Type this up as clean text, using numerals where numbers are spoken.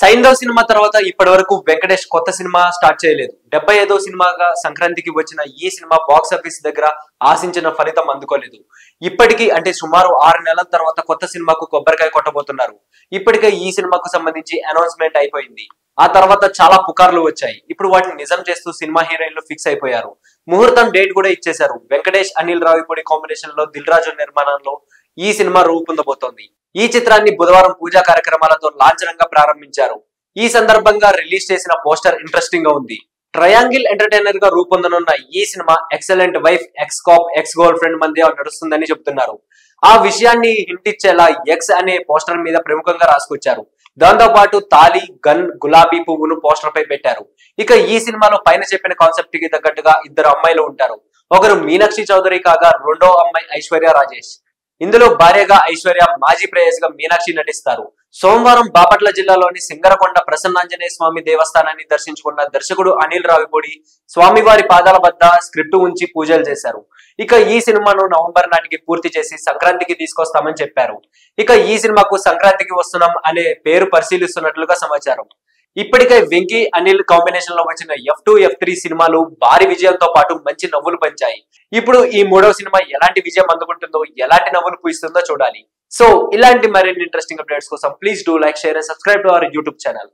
Saindhav cinema తర్వాత ఇప్పటి వరకు వెంకటేష్ కొత్త సినిమా స్టార్ట్ చేయలేదు. 75వ సినిమాగా సంక్రాంతికి వచ్చిన ఈ సినిమా బాక్స్ ఆఫీస్ దగ్గర ఆశించిన ఫలితం అందుకోలేదు. ఇప్పటికీ అంటే సుమారు 6 నెలల తర్వాత కొత్త సినిమాకు కొబ్బరికాయ కొట్టబోతున్నారు. ఇప్పటికే ఈ సినిమాకు సంబంధించి అనౌన్స్మెంట్ అయిపోయింది. ఆ తర్వాత చాలా పుకార్లు వచ్చాయి. ఇప్పుడు వాటిని నిజం చేస్తూ సినిమా హీరోయిన్లు ఫిక్స్ అయిపోయారు. ముహూర్తం డేట్ కూడా ఇచ్చేశారు. వెంకటేష్, అనిల్ రావిపూడి కాంబినేషన్ లో దిల్ రాజు నిర్మాణంలో ఈ సినిమా రూపొందబోతోంది. ఈ చిత్రాన్ని బుధవారం పూజా కార్యక్రమాలతో లాంఛనంగా ప్రారంభించారు. ఈ సందర్భంగా రిలీజ్ చేసిన పోస్టర్ ఇంట్రెస్టింగ్ గా ఉంది. ట్రయాంగిల్ ఎంటర్టైనర్ గా రూపొందనున్న ఈ cinema excellent wife, X cap, ex girl friend మధ్య నడుస్తుందని చెబుతున్నారు. ఆ విషయాన్ని హింట్ ఇచ్చేలా ఎక్స్ అనే పోస్టర్ మీద ప్రముఖంగా రాసుకొచ్చారు. దాంతో పాటు తాలి, గన్, గులాబీ పువ్వును పోస్టర్ పై పెట్టారు. ఇక ఈ సినిమాలో పైన చెప్పిన కాన్సెప్ట్ కి తగ్గట్టుగా 2 అమ్మాయిలు ఉంటారు. ఒకరు మీనాక్షి చౌదరి కాగా రెండో అమ్మాయి ఐశ్వర్య రాజేష్. ఇందులో భార్యగా ఐశ్వర్య, మాజీ ప్రేయస్గా మీనాక్షి నటిస్తారు. సోమవారం బాపట్ల జిల్లాలోని సింగరకొండ ప్రసన్నాంజనేయ స్వామి దేవస్థానాన్ని దర్శించుకున్న దర్శకుడు అనిల్ రావిపూడి స్వామివారి పాదాల వద్ద స్క్రిప్ట్ ఉంచి పూజలు చేశారు. ఇక ఈ సినిమాను నవంబర్ నాటికి పూర్తి చేసి సంక్రాంతికి తీసుకొస్తామని చెప్పారు. ఇక ఈ సినిమాకు సంక్రాంతికి వస్తున్నాం అనే పేరు పరిశీలిస్తున్నట్లుగా సమాచారం. ఇప్పటికే వెంకీ, అనిల్ కాంబినేషన్ లో వచ్చిన F2, F3 సినిమాలు భారీ విజయంతో పాటు మంచి నవ్వులు పంచాయి. ఇప్పుడు ఈ 3వ సినిమా ఎలాంటి విజయం అందుకుంటుందో, ఎలాంటి నవ్వులు పూయిస్తుందో చూడాలి. సో ఇలాంటి మరిన్ని ఇంట్రెస్టింగ్ అప్డేట్స్ కోసం please do like, share and subscribe to our YouTube channel.